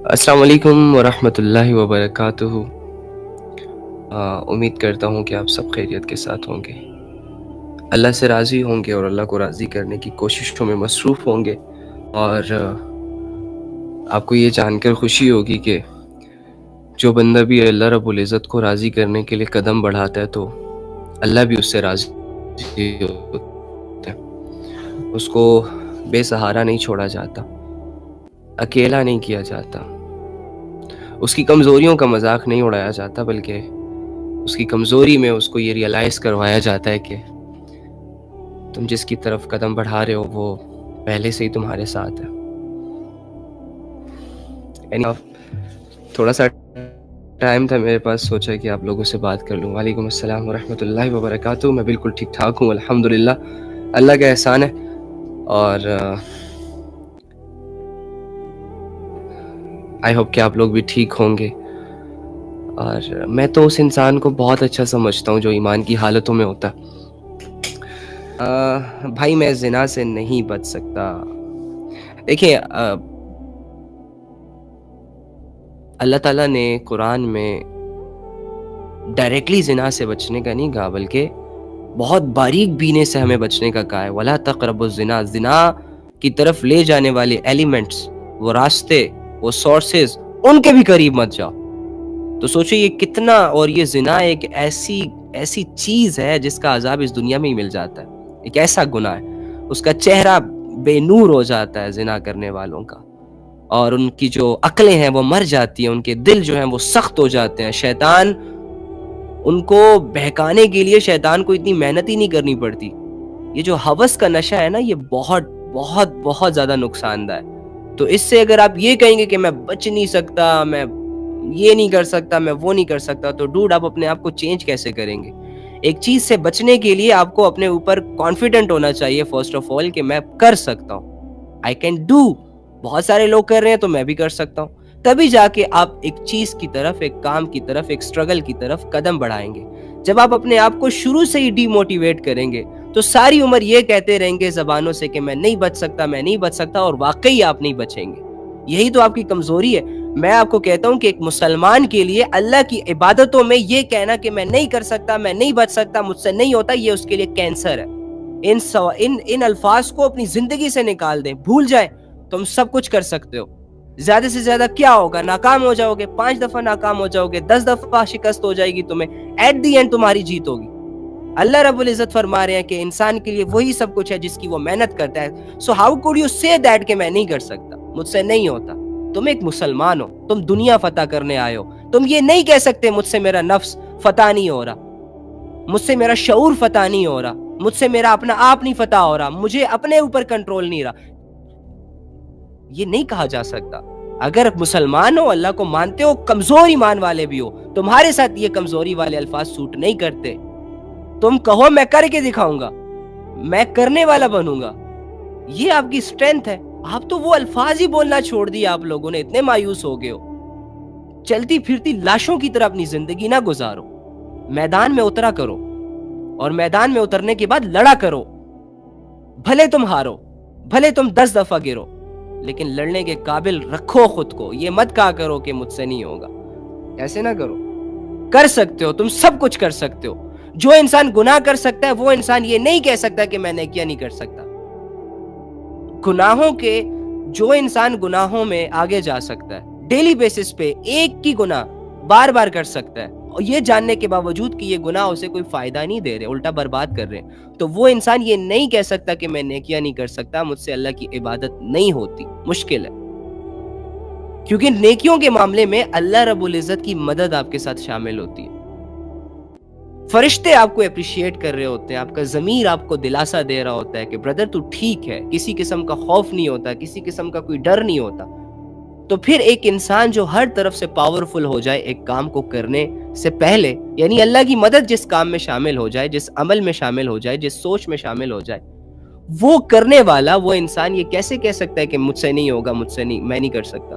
السلام علیکم ورحمۃ اللہ وبرکاتہ۔ امید کرتا ہوں کہ آپ سب خیریت کے ساتھ ہوں گے، اللہ سے راضی ہوں گے اور اللہ کو راضی کرنے کی کوششوں میں مصروف ہوں گے۔ اور آپ کو یہ جان کر خوشی ہوگی کہ جو بندہ بھی اللہ رب العزت کو راضی کرنے کے لیے قدم بڑھاتا ہے تو اللہ بھی اس سے راضی ہوتا ہے۔ اس کو بے سہارا نہیں چھوڑا جاتا، اکیلا نہیں کیا جاتا، اس کی کمزوریوں کا مذاق نہیں اڑایا جاتا، بلکہ اس کی کمزوری میں اس کو یہ ریئلائز کروایا جاتا ہے کہ تم جس کی طرف قدم بڑھا رہے ہو وہ پہلے سے ہی تمہارے ساتھ ہے۔ یعنی تھوڑا سا ٹائم تھا میرے پاس، سوچا کہ آپ لوگوں سے بات کر لوں۔ وعلیکم السلام ورحمۃ اللہ وبرکاتہ۔ میں بالکل ٹھیک ٹھاک ہوں الحمدللہ، اللہ کا احسان ہے۔ اور آئی ہوپ کہ آپ لوگ بھی ٹھیک ہوں گے۔ اور میں تو اس انسان کو بہت اچھا سمجھتا ہوں جو ایمان کی حالتوں میں ہوتا ہے۔ بھائی میں زنا سے نہیں بچ سکتا، دیکھیں اللہ تعالیٰ نے قرآن میں ڈائریکٹلی زنا سے بچنے کا نہیں کہا، بلکہ بہت باریک بینے سے ہمیں بچنے کا کہا ہے۔ وَلَا تَقْرَبُوا الزِّنَا، زنا کی طرف لے جانے والے ایلیمنٹس، وہ راستے، وہ سورسز، ان کے بھی قریب مت جاؤ۔ تو سوچو یہ کتنا، اور یہ زنا ایک ایسی چیز ہے جس کا عذاب اس دنیا میں ہی مل جاتا ہے، ایک ایسا گناہ ہے، اس کا چہرہ بے نور ہو جاتا ہے زنا کرنے والوں کا، اور ان کی جو عقلیں ہیں وہ مر جاتی ہیں، ان کے دل جو ہیں وہ سخت ہو جاتے ہیں۔ شیطان ان کو بہکانے کے لیے شیطان کو اتنی محنت ہی نہیں کرنی پڑتی۔ یہ جو ہوس کا نشہ ہے نا، یہ بہت بہت بہت زیادہ نقصان دہ ہے۔ تو اس سے اگر آپ یہ کہیں گے کہ میں بچ نہیں سکتا، میں یہ نہیں کر سکتا، میں وہ نہیں کر سکتا، تو ڈوڈ آپ اپنے آپ کو چینج کیسے کریں گے؟ ایک چیز سے بچنے کے لیے آپ کو اپنے اوپر کانفیڈنٹ ہونا چاہیے فرسٹ آف آل، کہ میں کر سکتا ہوں، آئی کین ڈو۔ بہت سارے لوگ کر رہے ہیں تو میں بھی کر سکتا ہوں، تبھی جا کے آپ ایک چیز کی طرف، ایک کام کی طرف، ایک سٹرگل کی طرف قدم بڑھائیں گے۔ جب آپ اپنے آپ کو شروع سے ہی ڈی موٹیویٹ کریں گے تو ساری عمر یہ کہتے رہیں گے زبانوں سے کہ میں نہیں بچ سکتا، میں نہیں بچ سکتا، اور واقعی آپ نہیں بچیں گے۔ یہی تو آپ کی کمزوری ہے۔ میں آپ کو کہتا ہوں کہ ایک مسلمان کے لیے اللہ کی عبادتوں میں یہ کہنا کہ میں نہیں کر سکتا، میں نہیں بچ سکتا، مجھ سے نہیں ہوتا، یہ اس کے لیے کینسر ہے۔ ان الفاظ کو اپنی زندگی سے نکال دیں، بھول جائیں۔ تم سب کچھ کر سکتے ہو، زیادہ سے زیادہ کیا ہوگا؟ ناکام ہو جاؤ گے، 5 دفعہ ناکام ہو جاؤ گے، 10 دفعہ شکست ہو جائے گی تمہیں، ایٹ دی اینڈ تمہاری جیت ہوگی۔ اللہ رب العزت فرما رہے ہیں کہ انسان کے لیے وہی سب کچھ ہے جس کی وہ محنت کرتا ہے۔ سو ہاؤ کوڈ یو سے دیٹ کہ میں نہیں کر سکتا، مجھ سے نہیں ہوتا؟ تم ایک مسلمان ہو، تم دنیا فتح کرنے آئے ہو، تم یہ نہیں کہہ سکتے مجھ سے میرا نفس فتح نہیں ہو رہا، مجھ سے میرا شعور فتح نہیں ہو رہا، مجھ سے میرا اپنا آپ نہیں فتح ہو رہا، مجھے اپنے اوپر کنٹرول نہیں رہا۔ یہ نہیں کہا جا سکتا۔ اگر مسلمان ہو، اللہ کو مانتے ہو، کمزور ایمان والے بھی ہو، تمہارے ساتھ یہ کمزوری والے الفاظ سوٹ نہیں کرتے۔ تم کہو میں کر کے دکھاؤں گا، میں کرنے والا بنوں گا، یہ آپ کی اسٹرینتھ ہے۔ آپ تو وہ الفاظ ہی بولنا چھوڑ دیا، آپ لوگوں نے اتنے مایوس ہو گئے ہو۔ چلتی پھرتی لاشوں کی طرح اپنی زندگی نہ گزارو، میدان میں اترا کرو، اور میدان میں اترنے کے بعد لڑا کرو۔ بھلے تم ہارو، بھلے تم 10 دفعہ گرو، لیکن لڑنے کے قابل رکھو خود کو۔ یہ مت کہا کرو کہ مجھ سے نہیں ہوگا، ایسے نہ کرو۔ کر سکتے ہو، تم سب کچھ کر سکتے ہو۔ جو انسان گناہ کر سکتا ہے وہ انسان یہ نہیں کہہ سکتا کہ میں نیکیاں نہیں کر سکتا۔ جو انسان گناہوں میں آگے جا سکتا ہے، ڈیلی بیسس پہ ایک کی گناہ بار بار کر سکتا ہے، اور یہ جاننے کے باوجود کہ یہ گناہ اسے کوئی فائدہ نہیں دے رہے، الٹا برباد کر رہے ہیں، تو وہ انسان یہ نہیں کہہ سکتا کہ میں نیکیاں نہیں کر سکتا، مجھ سے اللہ کی عبادت نہیں ہوتی۔ مشکل ہے، کیونکہ نیکیوں کے معاملے میں اللہ رب العزت کی مدد آپ کے ساتھ شامل ہوتی ہے۔ فرشتے آپ کو اپریشیٹ کر رہے ہوتے ہیں، آپ کا ضمیر آپ کو دلاسا دے رہا ہوتا ہے کہ بردر تو ٹھیک ہے، کسی قسم کا خوف نہیں ہوتا، کسی قسم کا کوئی ڈر نہیں ہوتا۔ تو پھر ایک انسان جو ہر طرف سے پاورفل ہو جائے ایک کام کو کرنے سے پہلے، یعنی اللہ کی مدد جس کام میں شامل ہو جائے، جس عمل میں شامل ہو جائے، جس سوچ میں شامل ہو جائے، وہ کرنے والا، وہ انسان یہ کیسے کہہ سکتا ہے کہ مجھ سے نہیں ہوگا، مجھ سے نہیں، میں نہیں کر سکتا؟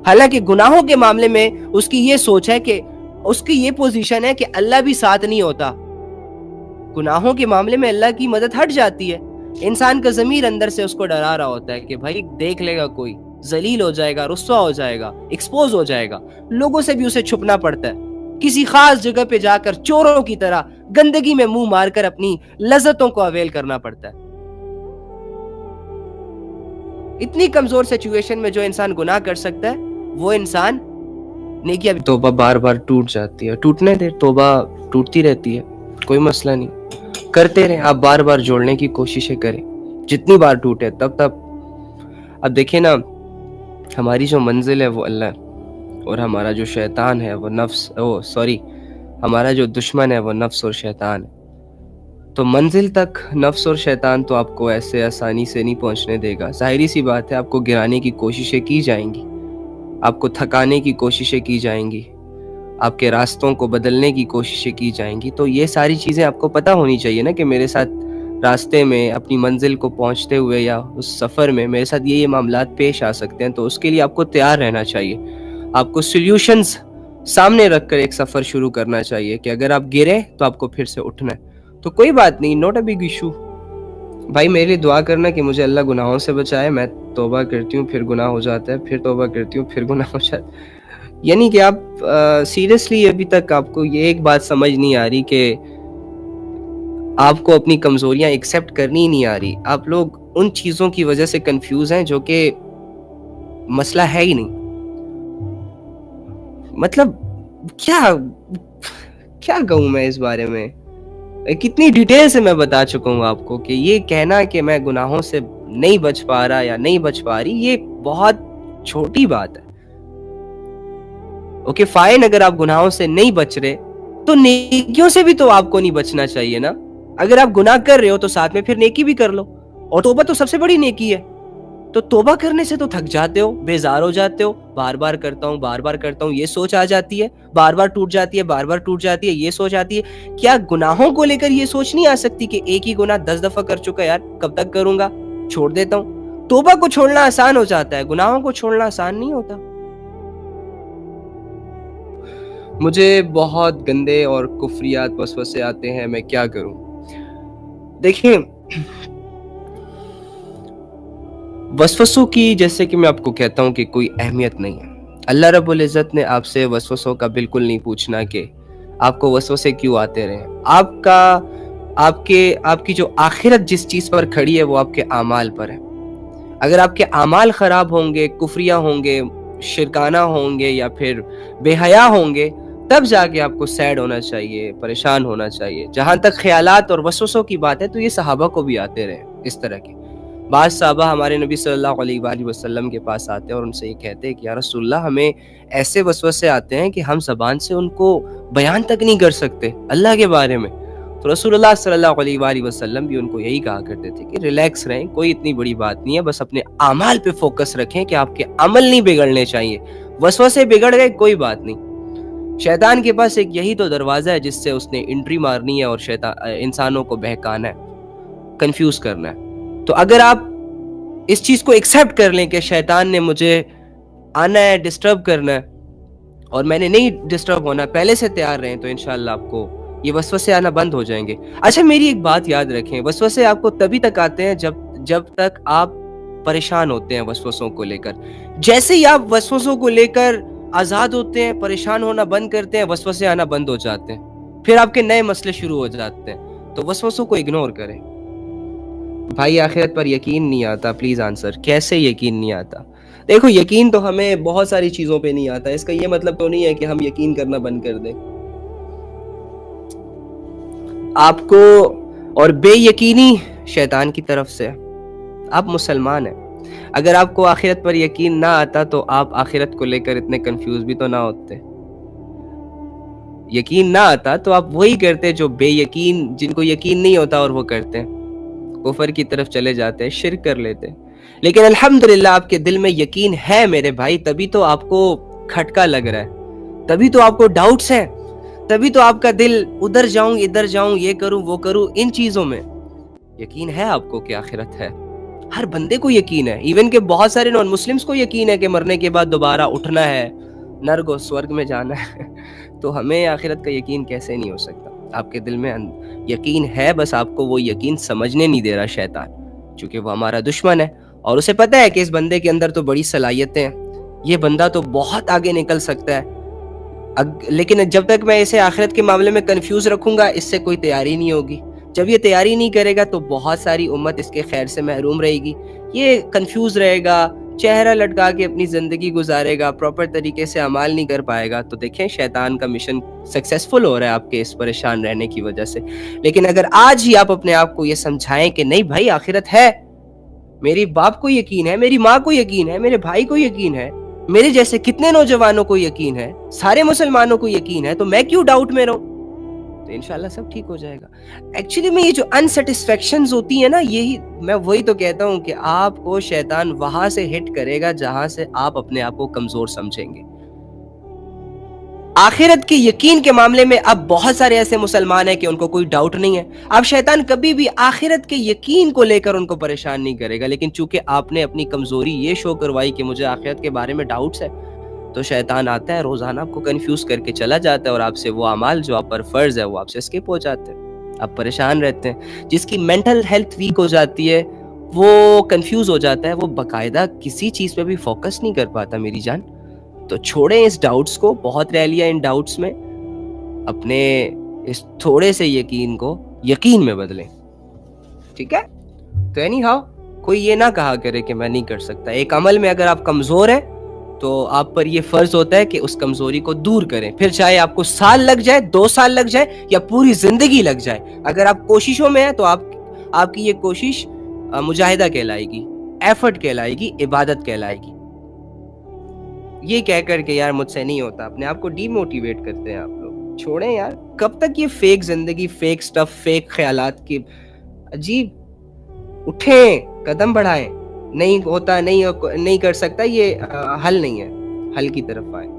حالانکہ گناہوں کے معاملے میں اس کی یہ سوچ ہے کہ اس کی یہ پوزیشن ہے کہ اللہ بھی ساتھ نہیں ہوتا۔ گناہوں کے معاملے میں اللہ کی مدد ہٹ جاتی ہے، انسان کا ضمیر اندر سے اس کو ڈرا رہا ہوتا ہے کہ بھائی دیکھ لے گا کوئی، ذلیل ہو جائے گا، رسوا ہو جائے گا، ایکسپوز ہو جائے گا، لوگوں سے بھی اسے چھپنا پڑتا ہے، کسی خاص جگہ پہ جا کر چوروں کی طرح گندگی میں منہ مار کر اپنی لذتوں کو اویل کرنا پڑتا ہے۔ اتنی کمزور سچویشن میں جو انسان گناہ کر سکتا ہے وہ انسان نیکیاں بھی، توبہ بار بار ٹوٹ جاتی ہے، ٹوٹنے دے، توبہ ٹوٹتی رہتی ہے، کوئی مسئلہ نہیں، کرتے رہیں، آپ بار بار جوڑنے کی کوششیں کریں، جتنی بار ٹوٹے تب۔ اب دیکھیں نا، ہماری جو منزل ہے وہ اللہ ہے، اور ہمارا جو شیطان ہے وہ ہمارا جو دشمن ہے وہ نفس اور شیطان ہے۔ تو منزل تک نفس اور شیطان تو آپ کو ایسے آسانی سے نہیں پہنچنے دے گا، ظاہری سی بات ہے، آپ کو گرانے کی کوششیں کی جائیں گی، آپ کو تھکانے کی کوششیں کی جائیں گی، آپ کے راستوں کو بدلنے کی کوششیں کی جائیں گی۔ تو یہ ساری چیزیں آپ کو پتہ ہونی چاہیے نا کہ میرے ساتھ راستے میں اپنی منزل کو پہنچتے ہوئے یا اس سفر میں میرے ساتھ یہ معاملات پیش آ سکتے ہیں، تو اس کے لیے آپ کو تیار رہنا چاہیے، آپ کو سلیوشنز سامنے رکھ کر ایک سفر شروع کرنا چاہیے کہ اگر آپ گرے تو آپ کو پھر سے اٹھنا ہے۔ تو کوئی بات نہیں، نوٹ اے بگ ایشو۔ بھائی میرے لیے دعا کرنا کہ مجھے اللہ گناہوں سے بچائے، میں توبہ کرتی ہوں پھر گناہ ہو جاتا ہے، پھر توبہ کرتی ہوں پھر گناہ ہو جاتا ہے۔ یعنی کہ آپ سیریسلی ابھی تک آپ کو یہ ایک بات سمجھ نہیں آ رہی کہ آپ کو اپنی کمزوریاں ایکسیپٹ کرنی ہی نہیں آ رہی۔ آپ لوگ ان چیزوں کی وجہ سے کنفیوز ہیں جو کہ مسئلہ ہے ہی نہیں۔ مطلب کیا کہوں میں اس بارے میں، کتنی ڈیٹیل سے میں بتا چکا ہوں آپ کو کہ یہ کہنا کہ میں گناہوں سے نہیں بچ پا رہا یا نہیں بچ پا رہی، یہ بہت چھوٹی بات ہے۔ اوکے فائن، اگر آپ گناہوں سے نہیں بچ رہے تو نیکیوں سے بھی تو آپ کو نہیں بچنا چاہیے نا۔ اگر آپ گناہ کر رہے ہو تو ساتھ میں پھر نیکی بھی کر لو، اور توبہ تو سب سے بڑی نیکی ہے۔ تو توبہ کرنے سے تو تھک جاتے ہو، بیزار ہو جاتے ہو، بار بار کرتا ہوں یہ سوچ آ جاتی ہے، بار بار ٹوٹ جاتی ہے یہ سوچ آتی ہے۔ کیا گناہوں کو لے کر یہ سوچ نہیں آ سکتی کہ ایک ہی گناہ 10 دفعہ کر چکا، یار کب تک کروں گا، چھوڑ دیتا ہوں۔ توبہ کو چھوڑنا آسان ہو جاتا ہے، گناہوں کو چھوڑنا آسان نہیں ہوتا۔ مجھے بہت گندے اور کفریات وسوسے آتے ہیں، میں کیا کروں؟ دیکھیں، وسوسوں کی جیسے کہ میں آپ کو کہتا ہوں کہ کوئی اہمیت نہیں ہے۔ اللہ رب العزت نے آپ سے وسوسوں کا بالکل نہیں پوچھنا کہ آپ کو وسوسے کیوں آتے رہے۔ آپ کی جو آخرت جس چیز پر کھڑی ہے وہ آپ کے اعمال پر ہے۔ اگر آپ کے اعمال خراب ہوں گے، کفریہ ہوں گے، شرکانہ ہوں گے یا پھر بے حیا ہوں گے، تب جا کے آپ کو سیڈ ہونا چاہیے، پریشان ہونا چاہیے۔ جہاں تک خیالات اور وسوسوں کی بات ہے تو یہ صحابہ کو بھی آتے رہے اس طرح کے۔ بعض صحابہ ہمارے نبی صلی اللہ علیہ وآلہ وسلم کے پاس آتے ہیں اور ان سے یہ کہتے ہیں کہ یا رسول اللہ، ہمیں ایسے وسوسے آتے ہیں کہ ہم زبان سے ان کو بیان تک نہیں کر سکتے اللہ کے بارے میں۔ تو رسول اللہ صلی اللہ علیہ وآلہ وسلم بھی ان کو یہی کہا کرتے تھے کہ ریلیکس رہیں، کوئی اتنی بڑی بات نہیں ہے، بس اپنے اعمال پہ فوکس رکھیں کہ آپ کے عمل نہیں بگڑنے چاہیے۔ وسوسے بگڑ گئے کوئی بات نہیں، شیطان کے پاس ایک یہی تو دروازہ ہے جس سے اس نے انٹری مارنی ہے اور انسانوں کو بہکانا ہے، کنفیوز کرنا ہے۔ تو اگر آپ اس چیز کو ایکسیپٹ کر لیں کہ شیطان نے مجھے آنا ہے، ڈسٹرب کرنا ہے، اور میں نے نہیں ڈسٹرب ہونا، پہلے سے تیار رہیں، تو انشاءاللہ آپ کو یہ وسوسے آنا بند ہو جائیں گے۔ اچھا میری ایک بات یاد رکھیں، وسوسے آپ کو تبھی تک آتے ہیں جب تک آپ پریشان ہوتے ہیں وسوسوں کو لے کر۔ جیسے ہی آپ وسوسوں کو لے کر آزاد ہوتے ہیں، پریشان ہونا بند کرتے ہیں، وسوسے آنا بند ہو جاتے ہیں، پھر آپ کے نئے مسئلے شروع ہو جاتے ہیں۔ تو وسوسوں کو اگنور کریں۔ بھائی آخرت پر یقین نہیں آتا، پلیز آنسر، کیسے یقین نہیں آتا؟ دیکھو یقین تو ہمیں بہت ساری چیزوں پہ نہیں آتا، اس کا یہ مطلب تو نہیں ہے کہ ہم یقین کرنا بند کر دیں۔ آپ کو اور بے یقینی شیطان کی طرف سے، آپ مسلمان ہیں، اگر آپ کو آخرت پر یقین نہ آتا تو آپ آخرت کو لے کر اتنے کنفیوز بھی تو نہ ہوتے۔ یقین نہ آتا تو آپ وہی کرتے جو بے یقین، جن کو یقین نہیں ہوتا اور وہ کرتے ہیں، کفر کی طرف چلے جاتے، شرک کر لیتے۔ لیکن الحمدللہ آپ کے دل میں یقین ہے میرے بھائی، تبھی تو آپ کو کھٹکا لگ رہا ہے، تبھی تو آپ کو ڈاؤٹس ہیں، تبھی تو آپ کا دل ادھر جاؤں ادھر جاؤں، یہ کروں وہ کروں، ان چیزوں میں یقین ہے آپ کو کہ آخرت ہے۔ ہر بندے کو یقین ہے، ایون کہ بہت سارے نان مسلمز کو یقین ہے کہ مرنے کے بعد دوبارہ اٹھنا ہے، نرگ و سورگ میں جانا ہے۔ تو ہمیں آخرت کا یقین کیسے نہیں ہو سکتا؟ آپ کے دل میں یقین ہے، بس آپ کو وہ یقین سمجھنے نہیں دے رہا شیطان، چونکہ وہ ہمارا دشمن ہے، اور اسے پتہ ہے کہ اس بندے کے اندر تو بڑی صلاحیتیں ہیں، یہ بندہ تو بہت آگے نکل سکتا ہے، لیکن جب تک میں اسے آخرت کے معاملے میں کنفیوز رکھوں گا اس سے کوئی تیاری نہیں ہوگی. جب یہ تیاری نہیں کرے گا تو بہت ساری امت اس کے خیر سے محروم رہے گی. یہ کنفیوز رہے گا، چہرہ لٹکا کے اپنی زندگی گزارے گا، پراپر طریقے سے اعمال نہیں کر پائے گا. تو دیکھیں شیطان کا مشن سکسیسفل ہو رہا ہے آپ کے اس پریشان رہنے کی وجہ سے. لیکن اگر آج ہی آپ اپنے آپ کو یہ سمجھائیں کہ نہیں بھائی آخرت ہے، میری باپ کو یقین ہے، میری ماں کو یقین ہے، میرے بھائی کو یقین ہے، میرے جیسے کتنے نوجوانوں کو یقین ہے، سارے مسلمانوں کو یقین ہے، تو میں کیوں ڈاؤٹ میں رہوں؟ تو انشاءاللہ سب ٹھیک ہو جائے گا. ایکچولی میں یہ جو انسیٹسفیکشنز ہوتی ہیں نا، یہی میں وہی تو کہتا ہوں کہ آپ کو شیطان وہاں سے ہٹ کرے گا جہاں سے آپ اپنے آپ کو کمزور سمجھیں گے. آخرت کے یقین کے معاملے میں اب بہت سارے ایسے مسلمان ہیں کہ ان کو کوئی ڈاؤٹ نہیں ہے. اب شیطان کبھی بھی آخرت کے یقین کو لے کر ان کو پریشان نہیں کرے گا، لیکن چونکہ آپ نے اپنی کمزوری یہ شو کروائی کہ مجھے آخرت کے بارے میں ڈاؤٹس ہے، تو شیطان آتا ہے روزانہ آپ کو کنفیوز کر کے چلا جاتا ہے، اور آپ سے وہ اعمال جو آپ پر فرض ہے وہ آپ سے اسکپ ہو جاتے ہیں. آپ پریشان رہتے ہیں. جس کی مینٹل ہیلتھ ویک ہو جاتی ہے وہ کنفیوز ہو جاتا ہے، وہ باقاعدہ کسی چیز پہ بھی فوکس نہیں کر پاتا میری جان. تو چھوڑیں اس ڈاؤٹس کو، بہت رہ لیا ان ڈاؤٹس میں، اپنے اس تھوڑے سے یقین کو یقین میں بدلیں. ٹھیک ہے؟ تو اینی ہاؤ کوئی یہ نہ کہا کرے کہ میں نہیں کر سکتا. ایک عمل میں اگر آپ کمزور ہیں تو آپ پر یہ فرض ہوتا ہے کہ اس کمزوری کو دور کریں، پھر چاہے آپ کو سال لگ جائے، 2 سال لگ جائے یا پوری زندگی لگ جائے. اگر آپ کوششوں میں ہیں تو آپ کی یہ کوشش مجاہدہ کہلائے گی، ایفرٹ کہلائے گی، عبادت کہلائے گی. یہ کہہ کر کہ یار مجھ سے نہیں ہوتا، اپنے آپ کو ڈی موٹیویٹ کرتے ہیں آپ لوگ. چھوڑیں یار، کب تک یہ فیک زندگی، فیک سٹف، فیک خیالات کی عجیب. اٹھیں، قدم بڑھائیں. نہیں ہوتا، نہیں کر سکتا، یہ حل نہیں ہے. حل کی طرف آئیں.